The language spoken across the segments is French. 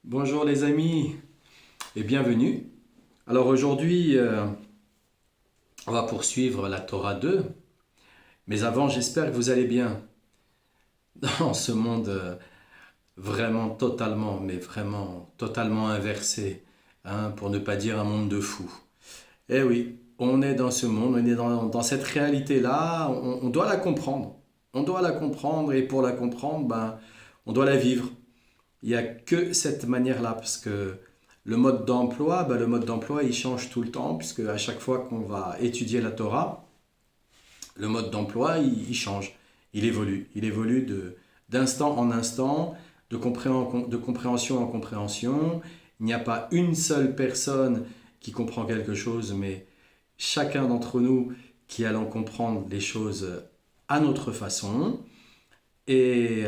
Bonjour les amis et bienvenue. Alors aujourd'hui, on va poursuivre la Torah 2, mais avant, j'espère que vous allez bien dans ce monde vraiment totalement, mais vraiment totalement inversé, hein, pour ne pas dire un monde de fous. Eh oui, on est dans ce monde, on est dans cette réalité-là, on doit la comprendre. On doit la comprendre et pour la comprendre, ben, on doit la vivre. Il n'y a que cette manière-là, parce que le mode d'emploi, il change tout le temps, puisque à chaque fois qu'on va étudier la Torah, le mode d'emploi, il change, il évolue d'instant en instant, de compréhension en compréhension. Il n'y a pas une seule personne qui comprend quelque chose, mais chacun d'entre nous qui allons comprendre les choses à notre façon. Et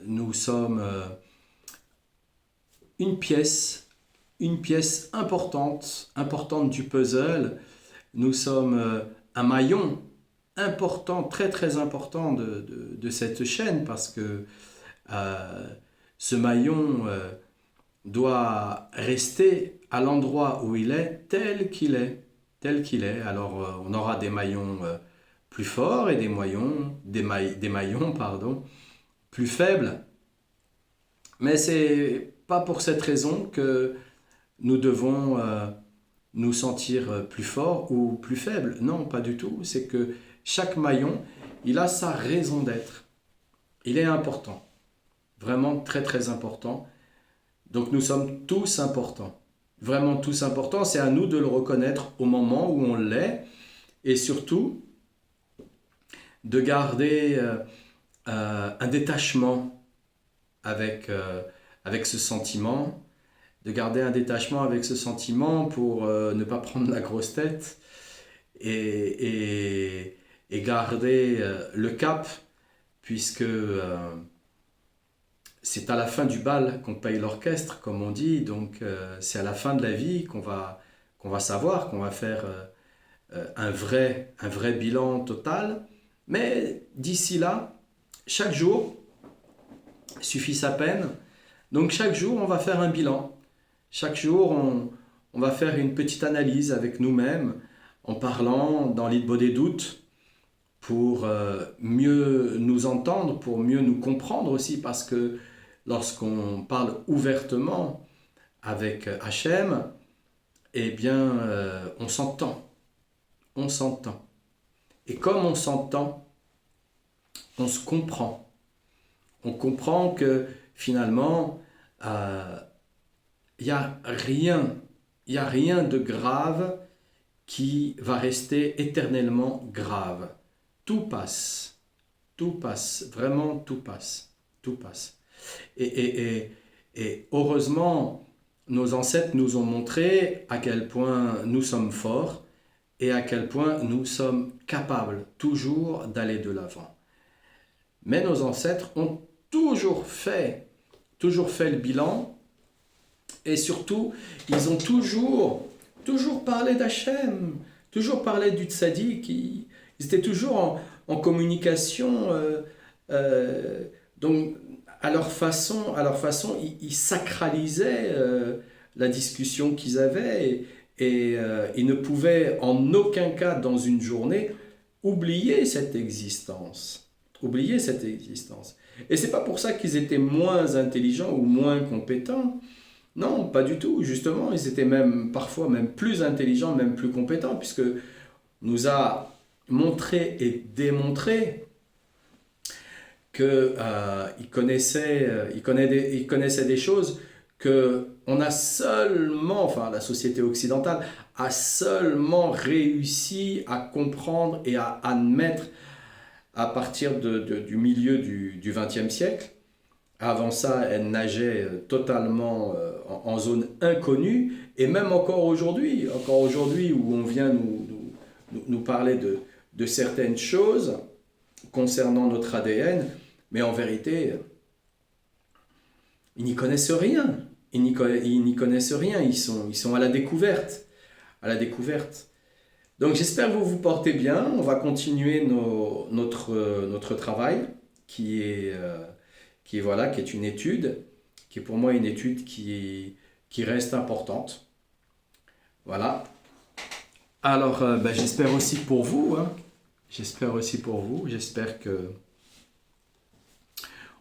nous sommes une pièce, une pièce importante du puzzle. Nous sommes un maillon important, très très important de cette chaîne parce que euh, ce maillon doit rester à l'endroit où il est tel qu'il est, tel qu'il est. Alors on aura des maillons plus forts et des maillons pardon, plus faibles, mais c'est pas pour cette raison que nous devons nous sentir plus forts ou plus faibles. Non, pas du tout. C'est que chaque maillon, il a sa raison d'être. Il est important. Vraiment très très important. Donc nous sommes tous importants. Vraiment tous importants. C'est à nous de le reconnaître au moment où on l'est. Et surtout, de garder un détachement avec, avec ce sentiment, de garder un détachement avec ce sentiment pour ne pas prendre la grosse tête et garder le cap, puisque c'est à la fin du bal qu'on paye l'orchestre, comme on dit, donc c'est à la fin de la vie qu'on va savoir, qu'on va faire un vrai bilan total, mais d'ici là, chaque jour suffit sa peine, donc chaque jour on va faire un bilan. Chaque jour, on va faire une petite analyse avec nous-mêmes en parlant dans l'Itbo des doutes pour mieux nous entendre, pour mieux nous comprendre aussi, parce que lorsqu'on parle ouvertement avec Hachem, eh bien, on s'entend, on s'entend. Et comme on s'entend, on se comprend. On comprend que finalement, euh, il n'y a rien, il y a rien de grave qui va rester éternellement grave. Tout passe, vraiment tout passe, tout passe. Et, et, et, et heureusement, nos ancêtres nous ont montré à quel point nous sommes forts et à quel point nous sommes capables toujours d'aller de l'avant. Mais nos ancêtres ont toujours fait le bilan. Et surtout, ils ont toujours parlé d'Hachem, toujours parlé du tzaddik. Ils étaient toujours en communication. Donc, à leur façon, ils sacralisaient la discussion qu'ils avaient et ils ne pouvaient en aucun cas dans une journée oublier cette existence. Oublier cette existence. Et c'est pas pour ça qu'ils étaient moins intelligents ou moins compétents. Non, pas du tout. Justement, ils étaient même parfois même plus intelligents, même plus compétents, puisque nous a montré et démontré que ils connaissaient des choses que on a seulement, enfin la société occidentale a seulement réussi à comprendre et à admettre à partir du milieu du XXe siècle. Avant ça, elle nageait totalement en zone inconnue, et même encore aujourd'hui où on vient nous parler de certaines choses concernant notre ADN, mais en vérité, ils n'y connaissent rien. Ils n'y connaissent rien, ils sont à la découverte. À la découverte. Donc j'espère que vous vous portez bien. On va continuer notre travail qui est, qui est une étude qui est pour moi une étude qui reste importante. Voilà. Alors, j'espère aussi pour vous, hein. J'espère aussi pour vous. J'espère que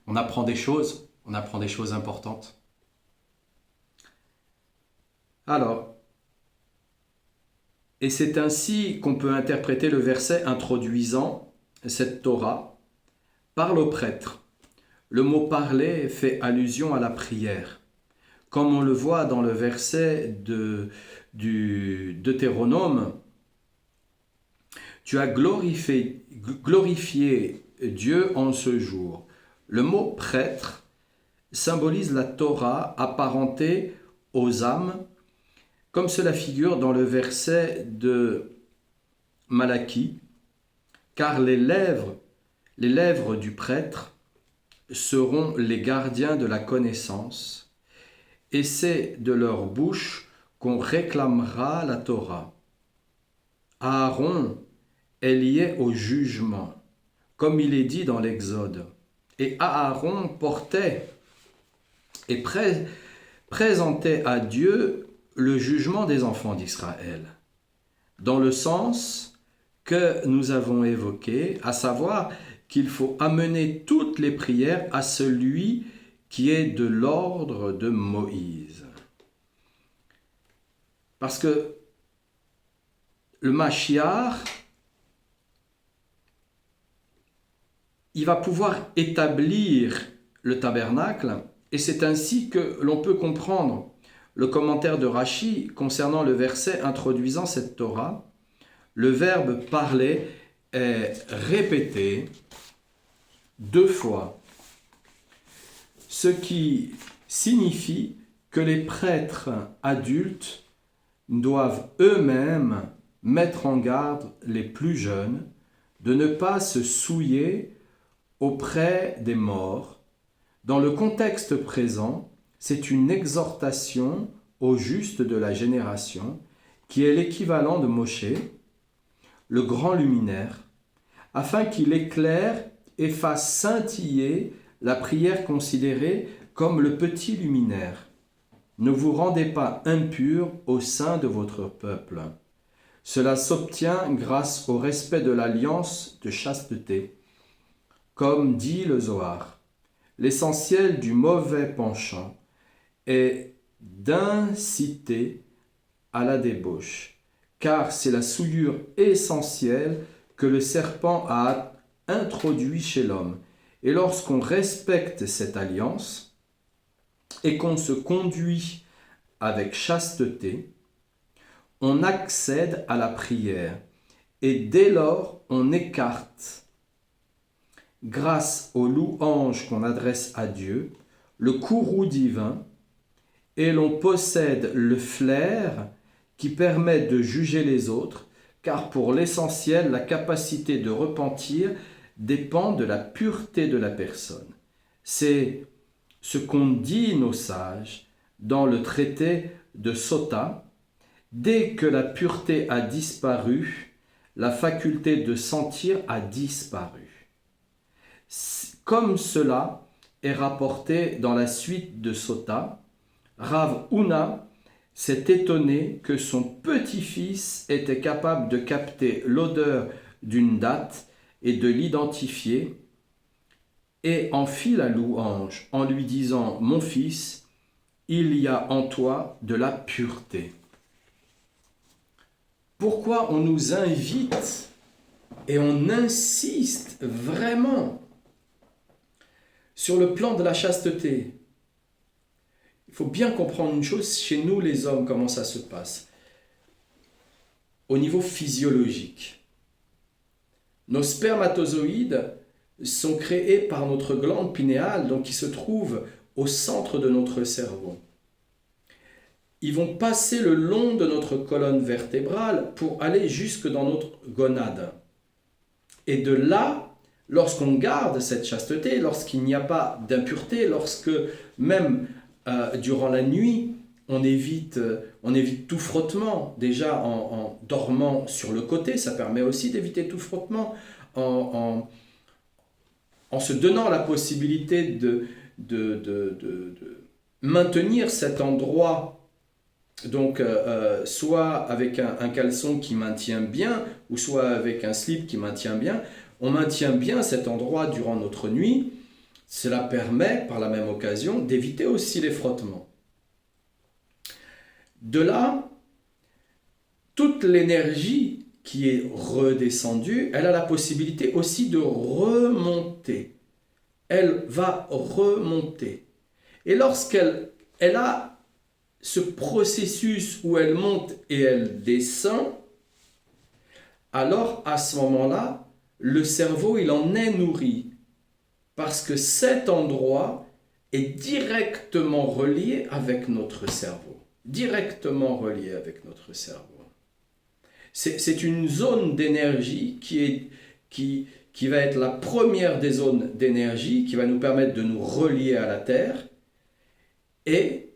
on apprend des choses importantes. Alors, et c'est ainsi qu'on peut interpréter le verset introduisant cette Torah. Parle au prêtre. Le mot parler fait allusion à la prière. Comme on le voit dans le verset du Deutéronome, tu as glorifié Dieu en ce jour. Le mot prêtre symbolise la Torah apparentée aux âmes, comme cela figure dans le verset de Malachie, car les lèvres du prêtre seront les gardiens de la connaissance, et c'est de leur bouche qu'on réclamera la Torah. Aaron est lié au jugement, comme il est dit dans l'Exode. Et Aaron portait et présentait à Dieu le jugement des enfants d'Israël, dans le sens que nous avons évoqué, à savoir qu'il faut amener toutes les prières à celui qui est de l'ordre de Moïse. Parce que le Mashiach, il va pouvoir établir le tabernacle, et c'est ainsi que l'on peut comprendre le commentaire de Rashi concernant le verset introduisant cette Torah. Le verbe parler est répété 2 fois, ce qui signifie que les prêtres adultes doivent eux-mêmes mettre en garde les plus jeunes de ne pas se souiller auprès des morts. Dans le contexte présent, c'est une exhortation aux justes de la génération qui est l'équivalent de Moshe, le grand luminaire, afin qu'il éclaire et fasse scintiller la prière considérée comme le petit luminaire. Ne vous rendez pas impurs au sein de votre peuple. Cela s'obtient grâce au respect de l'alliance de chasteté. Comme dit le Zohar, l'essentiel du mauvais penchant est d'inciter à la débauche, car c'est la souillure essentielle que le serpent a introduit chez l'homme. Et lorsqu'on respecte cette alliance et qu'on se conduit avec chasteté, on accède à la prière et dès lors on écarte, grâce aux louanges qu'on adresse à Dieu, le courroux divin, et l'on possède le flair qui permet de juger les autres, car pour l'essentiel, la capacité de repentir dépend de la pureté de la personne. C'est ce qu'ont dit nos sages dans le traité de Sota. Dès que la pureté a disparu, la faculté de sentir a disparu. Comme cela est rapporté dans la suite de Sota, Rav Huna s'est étonné que son petit-fils était capable de capter l'odeur d'une date et de l'identifier, et en fit la louange en lui disant « Mon fils, il y a en toi de la pureté ». Pourquoi on nous invite et on insiste vraiment sur le plan de la chasteté? Il faut bien comprendre une chose, chez nous les hommes, comment ça se passe. Au niveau physiologique, nos spermatozoïdes sont créés par notre glande pinéale, donc qui se trouve au centre de notre cerveau. Ils vont passer le long de notre colonne vertébrale pour aller jusque dans notre gonade. Et de là, lorsqu'on garde cette chasteté, lorsqu'il n'y a pas d'impureté, lorsque même durant la nuit, on évite tout frottement, déjà en dormant sur le côté, ça permet aussi d'éviter tout frottement, en se donnant la possibilité de maintenir cet endroit, donc soit avec un caleçon qui maintient bien, ou soit avec un slip qui maintient bien, on maintient bien cet endroit durant notre nuit. Cela permet, par la même occasion, d'éviter aussi les frottements. De là, toute l'énergie qui est redescendue, elle a la possibilité aussi de remonter. Elle va remonter. Et lorsqu'elle a ce processus où elle monte et elle descend, alors à ce moment-là, le cerveau, il en est nourri. Parce que cet endroit est directement relié avec notre cerveau. Directement relié avec notre cerveau. C'est une zone d'énergie qui va être la première des zones d'énergie, qui va nous permettre de nous relier à la Terre, et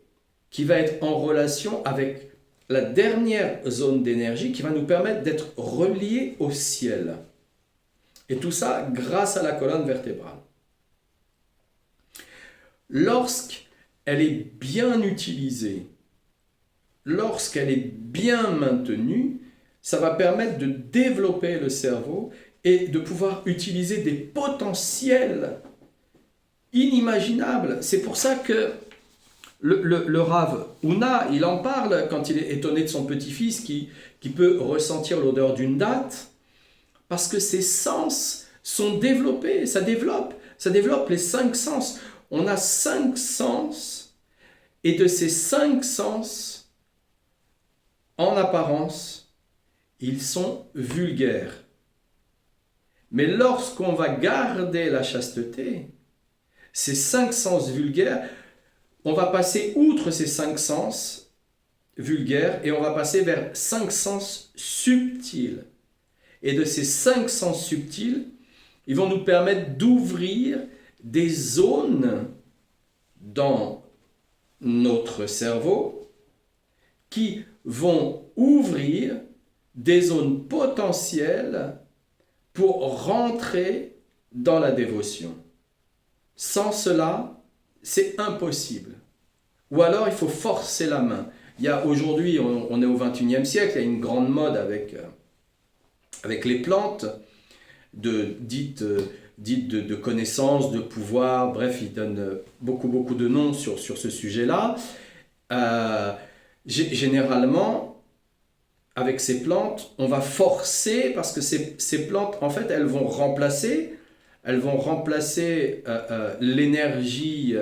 qui va être en relation avec la dernière zone d'énergie, qui va nous permettre d'être reliés au ciel. Et tout ça grâce à la colonne vertébrale. Lorsqu'elle est bien utilisée, lorsqu'elle est bien maintenue, ça va permettre de développer le cerveau et de pouvoir utiliser des potentiels inimaginables. C'est pour ça que le Rav Huna, il en parle quand il est étonné de son petit-fils qui peut ressentir l'odeur d'une date, parce que ses sens sont développés, ça développe les 5 sens. On a 5 sens, et de ces 5 sens, en apparence, ils sont vulgaires. Mais lorsqu'on va garder la chasteté, ces 5 sens vulgaires, on va passer outre ces 5 sens vulgaires et on va passer vers 5 sens subtils. Et de ces 5 sens subtils, ils vont nous permettre d'ouvrir des zones dans notre cerveau qui vont ouvrir des zones potentielles pour rentrer dans la dévotion. Sans cela, c'est impossible. Ou alors, il faut forcer la main. Aujourd'hui, on est au XXIe siècle, il y a une grande mode avec les plantes, dites de connaissances, de pouvoir, bref, ils donnent beaucoup de noms sur ce sujet-là. Généralement, avec ces plantes, on va forcer, parce que ces plantes, en fait, elles vont remplacer l'énergie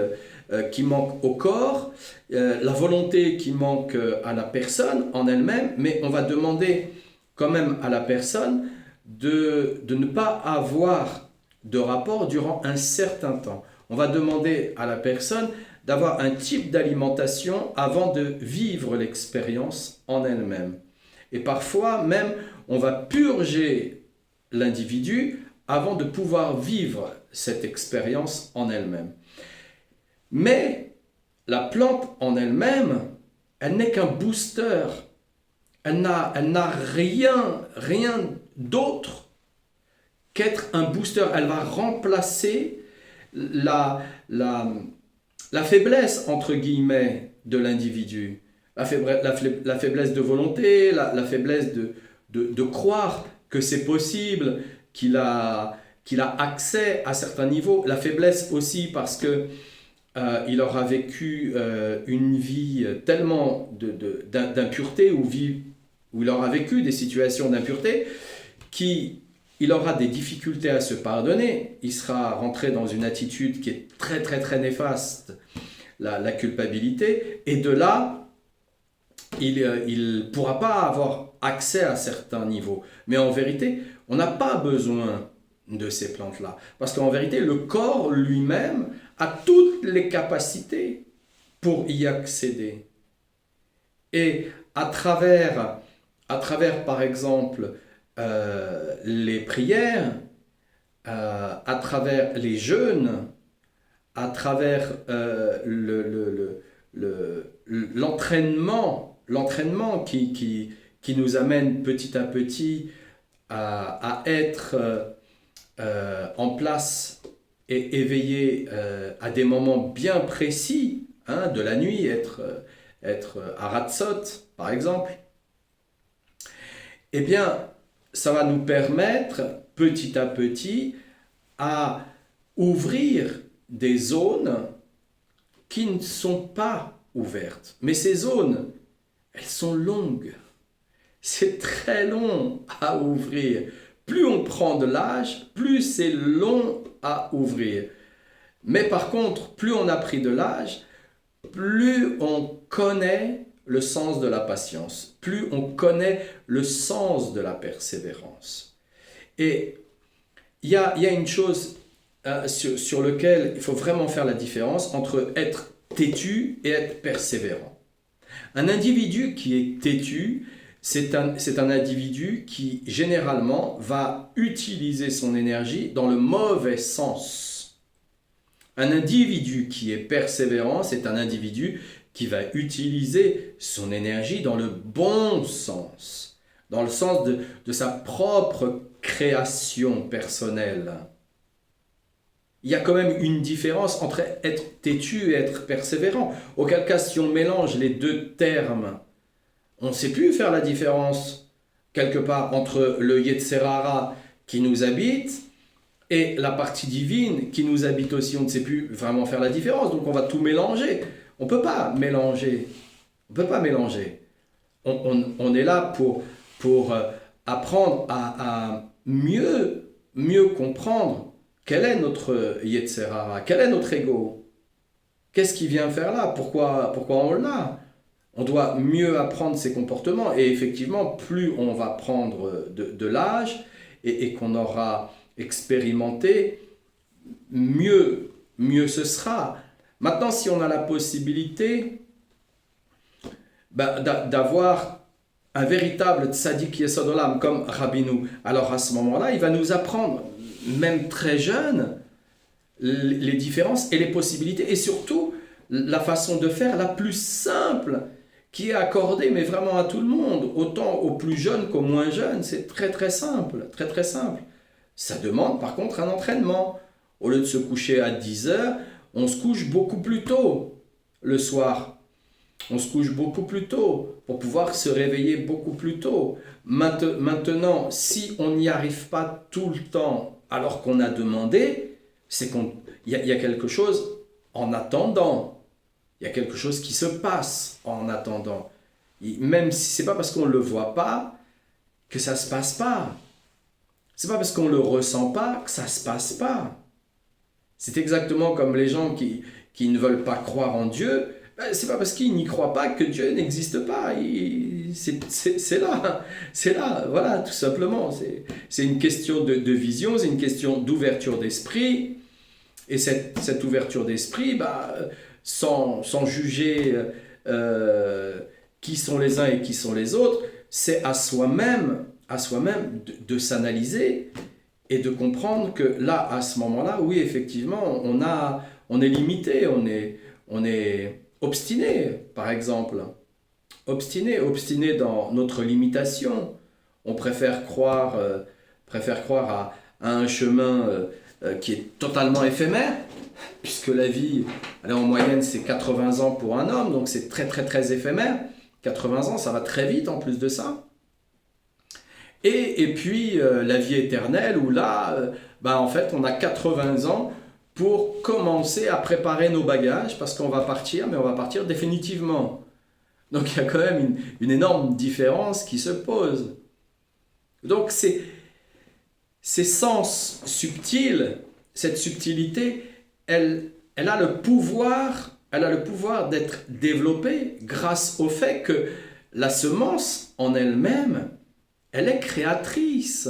qui manque au corps, la volonté qui manque à la personne en elle-même, mais on va demander quand même à la personne de ne pas avoir de rapport durant un certain temps. On va demander à la personne d'avoir un type d'alimentation avant de vivre l'expérience en elle-même. Et parfois même, on va purger l'individu avant de pouvoir vivre cette expérience en elle-même. Mais la plante en elle-même, elle n'est qu'un booster. Elle n'a rien d'autre qu'être un booster. Elle va remplacer la faiblesse, entre guillemets, de l'individu. La faiblesse de volonté, la faiblesse de croire que c'est possible, qu'il a accès à certains niveaux. La faiblesse aussi parce que il aura vécu une vie tellement d'impureté, où il aura vécu des situations d'impureté, qu'il aura des difficultés à se pardonner. Il sera rentré dans une attitude qui est très très très néfaste, la culpabilité, et de là, il ne pourra pas avoir accès à certains niveaux. Mais en vérité, on n'a pas besoin de ces plantes-là. Parce qu'en vérité, le corps lui-même a toutes les capacités pour y accéder. Et à travers par exemple, les prières, à travers les jeûnes, à travers l'entraînement qui nous amène petit à petit à être en place et éveillé à des moments bien précis hein, de la nuit, être à Ratsot, par exemple, eh bien, ça va nous permettre, petit à petit, à ouvrir des zones qui ne sont pas ouvertes. Mais ces zones, elles sont longues. C'est très long à ouvrir. Plus on prend de l'âge, plus c'est long à ouvrir. Mais par contre, plus on a pris de l'âge, plus on connaît le sens de la patience, plus on connaît le sens de la persévérance. Et il y a une chose sur laquelle il faut vraiment faire la différence entre être têtu et être persévérant. Un individu qui est têtu, c'est un individu qui généralement va utiliser son énergie dans le mauvais sens. Un individu qui est persévérant, c'est un individu qui va utiliser son énergie dans le bon sens, dans le sens de sa propre création personnelle. Il y a quand même une différence entre être têtu et être persévérant. Auquel cas, si on mélange les deux termes, on ne sait plus faire la différence quelque part entre le Yetzerara qui nous habite et la partie divine qui nous habite aussi. On ne sait plus vraiment faire la différence, donc on va tout mélanger. On ne peut pas mélanger. On peut pas mélanger. On est là pour apprendre à mieux comprendre quel est notre Yetzerara, quel est notre ego. Qu'est-ce qui vient faire là? Pourquoi on l'a? On doit mieux apprendre ses comportements et effectivement, plus on va prendre de l'âge et qu'on aura expérimenté, mieux ce sera. Maintenant, si on a la possibilité d'avoir un véritable tzaddik Yesod Olam comme Rabbeinu, alors à ce moment-là, il va nous apprendre, même très jeune, les différences et les possibilités et surtout la façon de faire la plus simple qui est accordée mais vraiment à tout le monde, autant aux plus jeunes qu'aux moins jeunes. C'est très très simple, très très simple. Ça demande par contre un entraînement. Au lieu de se coucher à 10 heures, on se couche beaucoup plus tôt le soir. On se couche beaucoup plus tôt pour pouvoir se réveiller beaucoup plus tôt. Maintenant, si on n'y arrive pas tout le temps alors qu'on a demandé, c'est qu'il y a quelque chose en attendant. Il y a quelque chose qui se passe en attendant. Même si ce n'est pas parce qu'on ne le voit pas que ça ne se passe pas. Ce n'est pas parce qu'on ne le ressent pas que ça ne se passe pas. C'est exactement comme les gens qui ne veulent pas croire en Dieu. Ce n'est pas parce qu'ils n'y croient pas que Dieu n'existe pas. C'est là, voilà, tout simplement. C'est une question de vision, c'est une question d'ouverture d'esprit. Et cette ouverture d'esprit, sans juger qui sont les uns et qui sont les autres, c'est à soi-même de s'analyser et de comprendre que là, à ce moment-là, oui, effectivement, on est limité, on est obstiné, par exemple. Obstiné dans notre limitation. On préfère croire à un chemin qui est totalement éphémère, puisque la vie, en moyenne, c'est 80 ans pour un homme, donc c'est très très très éphémère. 80 ans, ça va très vite en plus de ça. Et puis la vie éternelle, où là, en fait, on a 80 ans pour commencer à préparer nos bagages, parce qu'on va partir, mais on va partir définitivement. Donc il y a quand même une énorme différence qui se pose. Donc ces sens subtils, cette subtilité, elle a le pouvoir d'être développée grâce au fait que la semence en elle-même, elle est créatrice.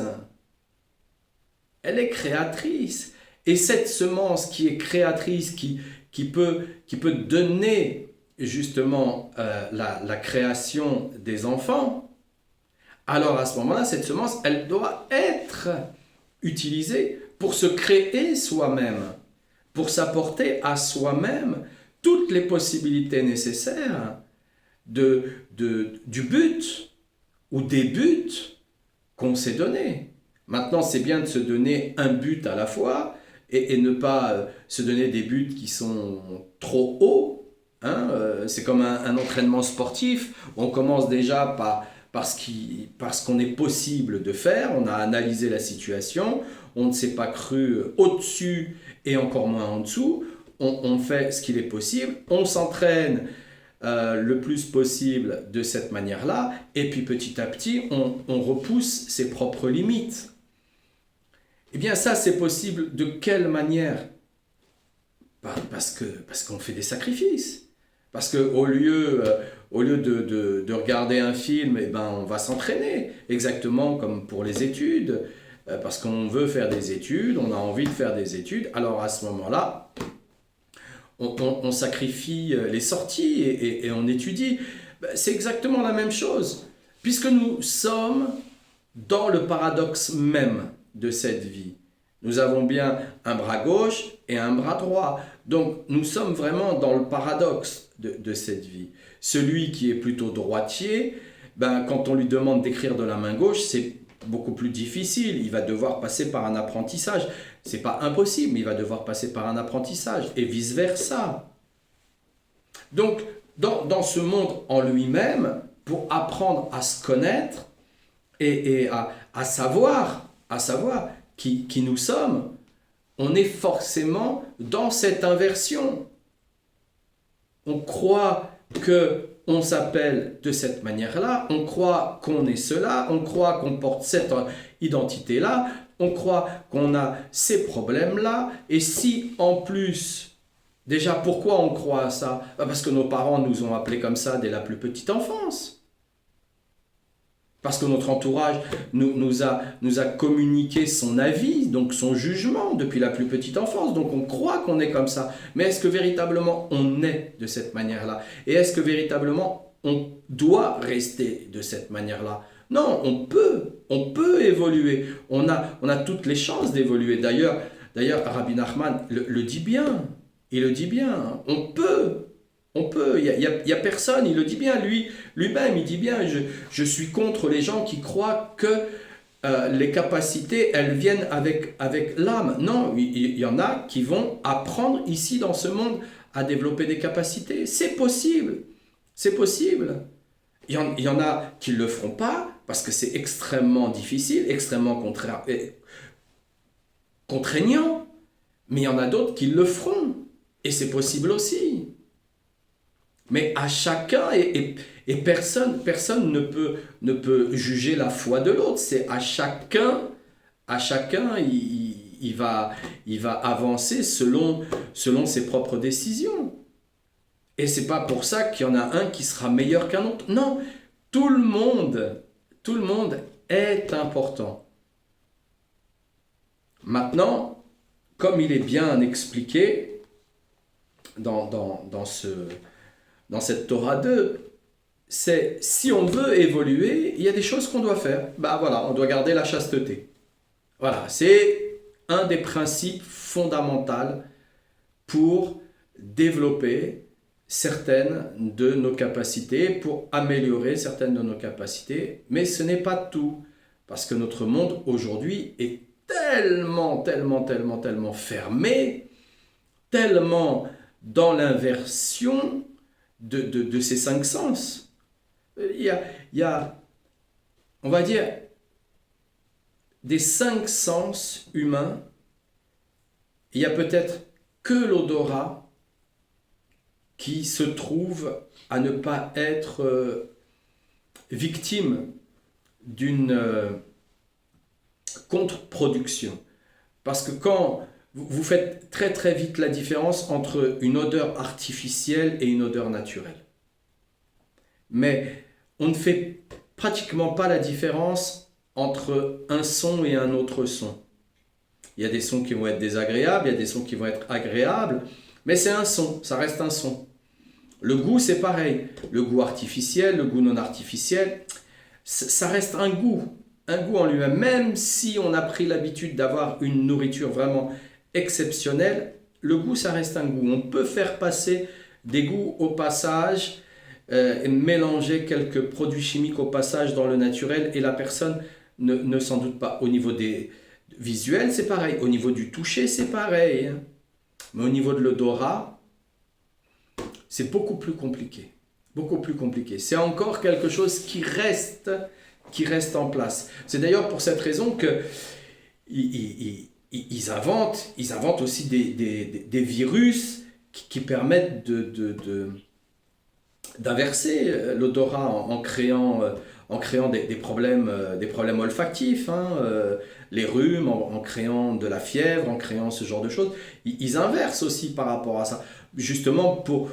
Elle est créatrice. Et cette semence qui est créatrice, qui peut donner justement la création des enfants, alors à ce moment-là, cette semence, elle doit être utilisée pour se créer soi-même, pour s'apporter à soi-même toutes les possibilités nécessaires du but ou des buts qu'on s'est donnés. Maintenant, c'est bien de se donner un but à la fois et ne pas se donner des buts qui sont trop hauts, Hein, c'est comme un entraînement sportif. On commence déjà par ce qu'on est possible de faire. On a analysé la situation. On ne s'est pas cru au-dessus et encore moins en dessous. On fait ce qu'il est possible. On s'entraîne le plus possible de cette manière-là. Et puis petit à petit, on repousse ses propres limites. Eh bien ça, c'est possible de quelle manière? Parce qu'on fait des sacrifices. Parce au lieu de regarder un film, eh ben, on va s'entraîner, exactement comme pour les études, parce qu'on veut faire des études, on a envie de faire des études, alors à ce moment-là, on sacrifie les sorties et on étudie. Ben, c'est exactement la même chose, puisque nous sommes dans le paradoxe même de cette vie. Nous avons bien un bras gauche et un bras droit. Donc nous sommes vraiment dans le paradoxe de cette vie. Celui qui est plutôt droitier, ben, quand on lui demande d'écrire de la main gauche, c'est beaucoup plus difficile. Il va devoir passer par un apprentissage. C'est pas impossible, mais il va devoir passer par un apprentissage et vice-versa. Donc dans ce monde en lui-même, pour apprendre à se connaître et à savoir qui nous sommes, on est forcément dans cette inversion. On croit que on s'appelle de cette manière-là, on croit qu'on est cela, on croit qu'on porte cette identité-là, on croit qu'on a ces problèmes-là, et si en plus, déjà pourquoi on croit à ça? Parce que nos parents nous ont appelés comme ça dès la plus petite enfance. Parce que notre entourage nous a communiqué son avis, donc son jugement depuis la plus petite enfance. Donc on croit qu'on est comme ça. Mais est-ce que véritablement on est de cette manière-là? Et est-ce que véritablement on doit rester de cette manière-là? Non, on peut évoluer. On a toutes les chances d'évoluer. D'ailleurs, Rabbi Nachman le dit bien. Il le dit bien. On peut, il y a personne, il le dit bien, lui-même, il dit bien, je suis contre les gens qui croient que les capacités, elles viennent avec l'âme. Non, il y en a qui vont apprendre ici dans ce monde à développer des capacités. C'est possible, c'est possible. Il y en a qui ne le feront pas parce que c'est extrêmement difficile, extrêmement contraignant, mais il y en a d'autres qui le feront. Et c'est possible aussi. Mais à chacun, et personne ne peut juger la foi de l'autre. C'est à chacun il va avancer selon ses propres décisions. Et c'est pas pour ça qu'il y en a un qui sera meilleur qu'un autre. Non, tout le monde est important. Maintenant, comme il est bien expliqué dans cette Torah 2, c'est si on veut évoluer, il y a des choses qu'on doit faire. Ben voilà, on doit garder la chasteté. Voilà, c'est un des principes fondamentaux pour développer certaines de nos capacités, pour améliorer certaines de nos capacités. Mais ce n'est pas tout, parce que notre monde aujourd'hui est tellement fermé, tellement dans l'inversion de ces cinq sens. Il y a, on va dire, des cinq sens humains, il y a peut-être que l'odorat qui se trouve à ne pas être victime d'une contre-production. Parce que quand vous faites très vite la différence entre une odeur artificielle et une odeur naturelle. Mais on ne fait pratiquement pas la différence entre un son et un autre son. Il y a des sons qui vont être désagréables, il y a des sons qui vont être agréables, mais c'est un son, ça reste un son. Le goût, c'est pareil. Le goût artificiel, le goût non artificiel, ça reste un goût en lui-même. Même si on a pris l'habitude d'avoir une nourriture vraiment exceptionnelle, le goût, ça reste un goût. On peut faire passer des goûts au passage, mélanger quelques produits chimiques au passage dans le naturel, et la personne ne s'en doute pas. Au niveau des visuels, c'est pareil. Au niveau du toucher, c'est pareil. Mais au niveau de l'odorat, c'est beaucoup plus compliqué. Beaucoup plus compliqué. C'est encore quelque chose qui reste en place. C'est d'ailleurs pour cette raison que ils inventent aussi des virus qui permettent d'inverser l'odorat en créant des problèmes olfactifs, hein, les rhumes, en créant de la fièvre, en créant ce genre de choses. Ils inversent aussi par rapport à ça, justement pour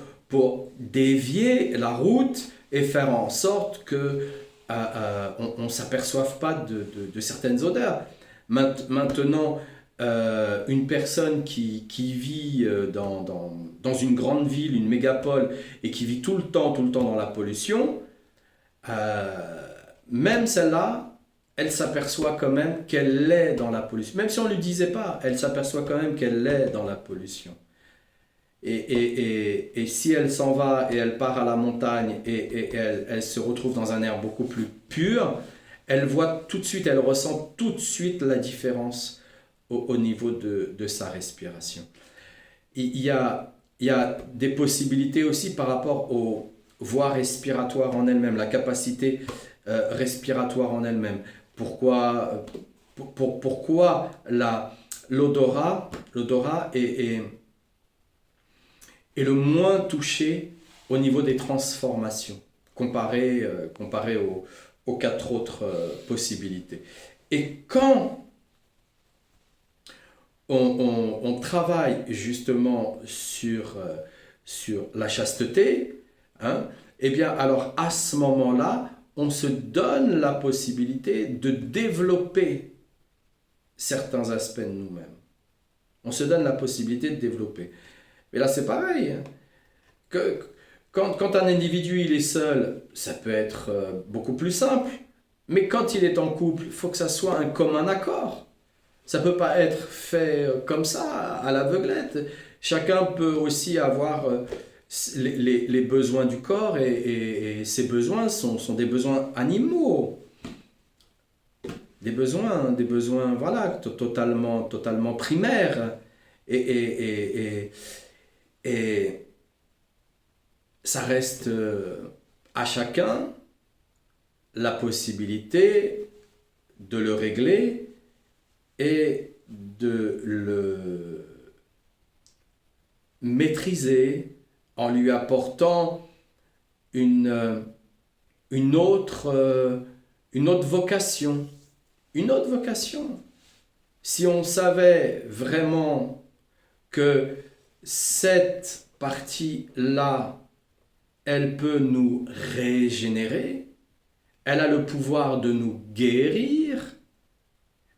dévier la route et faire en sorte que on ne s'aperçoive pas de certaines odeurs. Maintenant, une personne qui vit dans une grande ville, une mégapole, et qui vit tout le temps dans la pollution, même celle-là, elle s'aperçoit quand même qu'elle est dans la pollution. Même si on ne lui disait pas, elle s'aperçoit quand même qu'elle est dans la pollution. Et si elle s'en va et elle part à la montagne et elle se retrouve dans un air beaucoup plus pur, elle voit tout de suite, elle ressent tout de suite la différence au niveau de sa respiration. Il y a des possibilités aussi par rapport aux voies respiratoires en elles-mêmes, la capacité respiratoire en elle-même. Pourquoi l'odorat est le moins touché au niveau des transformations, comparé aux quatre autres possibilités. Et quand on travaille justement sur la chasteté, hein, eh bien alors à ce moment-là, on se donne la possibilité de développer certains aspects de nous-mêmes. On se donne la possibilité de développer. Mais là, c'est pareil. Quand un individu il est seul, ça peut être beaucoup plus simple. Mais quand il est en couple, il faut que ça soit un commun accord. Ça ne peut pas être fait comme ça, à l'aveuglette. Chacun peut aussi avoir les besoins du corps et ces besoins sont des besoins animaux. Des besoins voilà, totalement primaires. Et ça reste à chacun la possibilité de le régler et de le maîtriser en lui apportant une autre vocation. Une autre vocation. Si on savait vraiment que cette partie-là, elle peut nous régénérer, elle a le pouvoir de nous guérir,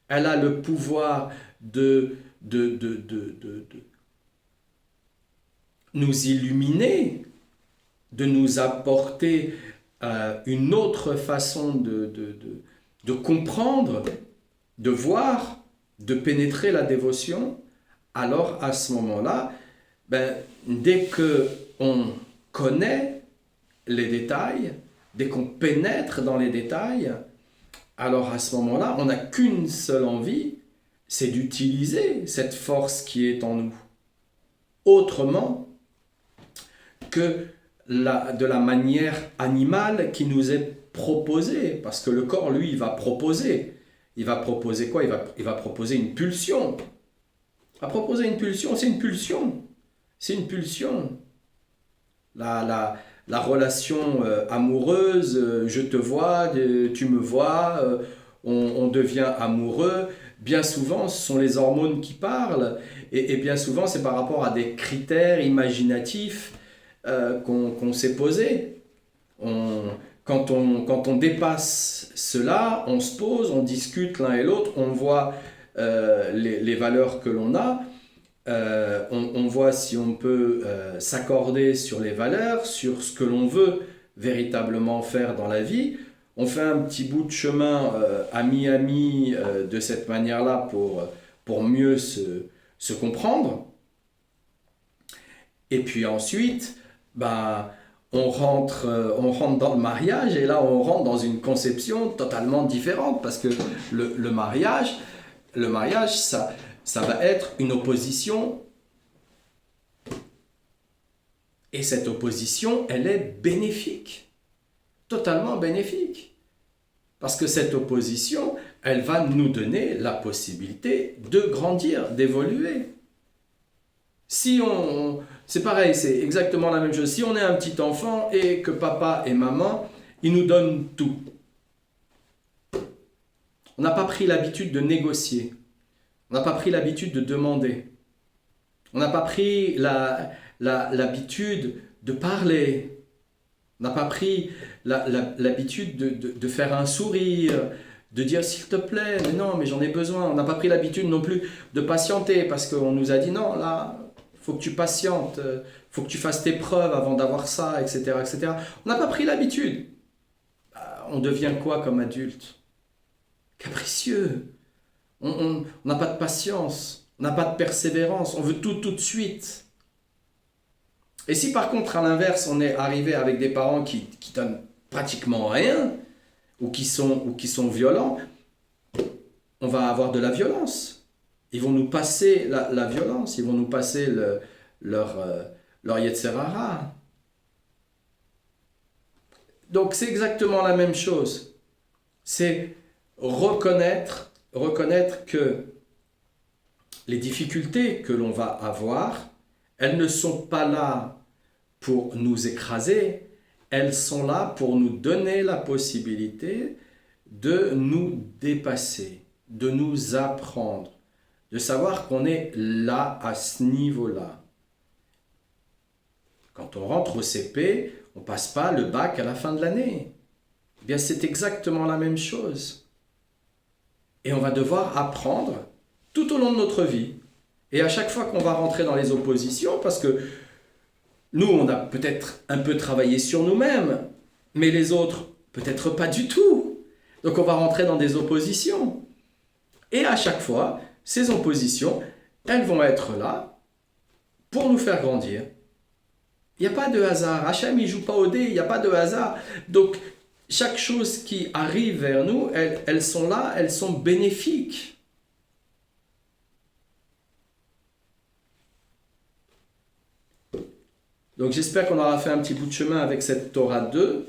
elle a le pouvoir de nous illuminer, de nous apporter une autre façon de comprendre, de voir, de pénétrer la dévotion. Alors à ce moment-là, dès qu'on connaît les détails, dès qu'on pénètre dans les détails, alors à ce moment-là, on n'a qu'une seule envie, c'est d'utiliser cette force qui est en nous. Autrement que de la manière animale qui nous est proposée. Parce que le corps, lui, il va proposer. Il va proposer quoi ? Il va proposer une pulsion. Il va proposer une pulsion, c'est une pulsion. C'est une pulsion. La relation amoureuse, je te vois, tu me vois, on devient amoureux. Bien souvent, ce sont les hormones qui parlent. Et bien souvent, c'est par rapport à des critères imaginatifs qu'on s'est posés. Quand on dépasse cela, on se pose, on discute l'un et l'autre, on voit les valeurs que l'on a, on voit si on peut s'accorder sur les valeurs, sur ce que l'on veut véritablement faire dans la vie. On fait un petit bout de chemin ami-ami de cette manière-là pour mieux se comprendre. Et puis ensuite, on rentre dans le mariage et là on rentre dans une conception totalement différente parce que le mariage ça va être une opposition Et cette opposition, elle est bénéfique, totalement bénéfique. Parce que cette opposition, elle va nous donner la possibilité de grandir, d'évoluer. Si on, c'est pareil, c'est exactement la même chose. Si on est un petit enfant et que papa et maman, ils nous donnent tout. On n'a pas pris l'habitude de négocier. On n'a pas pris l'habitude de demander. On n'a pas pris l'habitude de parler. On n'a pas pris l'habitude de faire un sourire, de dire s'il te plaît, mais non, mais j'en ai besoin. On n'a pas pris l'habitude non plus de patienter parce qu'on nous a dit non, là, il faut que tu patientes, il faut que tu fasses tes preuves avant d'avoir ça, etc., etc. On n'a pas pris l'habitude. On devient quoi comme adulte? Capricieux. On n'a pas de patience, on n'a pas de persévérance, on veut tout tout de suite. Et si par contre, à l'inverse, on est arrivé avec des parents qui donnent pratiquement rien, ou qui sont violents, on va avoir de la violence. Ils vont nous passer la violence, ils vont nous passer leur Yetzerara. Donc c'est exactement la même chose. C'est reconnaître que les difficultés que l'on va avoir, elles ne sont pas là pour nous écraser, elles sont là pour nous donner la possibilité de nous dépasser, de nous apprendre, de savoir qu'on est là à ce niveau-là. Quand on rentre au CP, on ne passe pas le bac à la fin de l'année. Eh bien, c'est exactement la même chose. Et on va devoir apprendre tout au long de notre vie. Et à chaque fois qu'on va rentrer dans les oppositions, parce que nous, on a peut-être un peu travaillé sur nous-mêmes, mais les autres, peut-être pas du tout. Donc on va rentrer dans des oppositions. Et à chaque fois, ces oppositions, elles vont être là pour nous faire grandir. Il n'y a pas de hasard. Hachem, il ne joue pas au dé, il n'y a pas de hasard. Donc, chaque chose qui arrive vers nous, elles sont là, elles sont bénéfiques. Donc j'espère qu'on aura fait un petit bout de chemin avec cette Torah 2.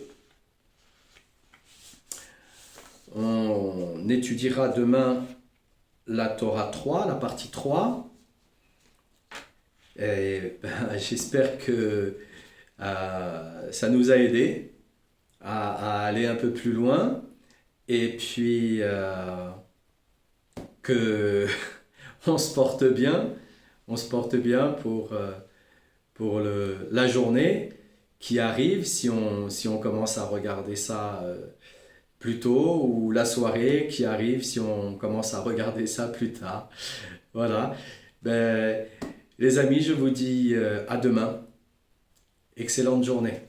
On étudiera demain la Torah 3, la partie 3. Et j'espère que ça nous a aidés à aller un peu plus loin. Et puis que on se porte bien. On se porte bien pour la journée qui arrive, si on commence à regarder ça plus tôt, ou la soirée qui arrive, si on commence à regarder ça plus tard. Voilà. Ben, les amis, je vous dis à demain. Excellente journée.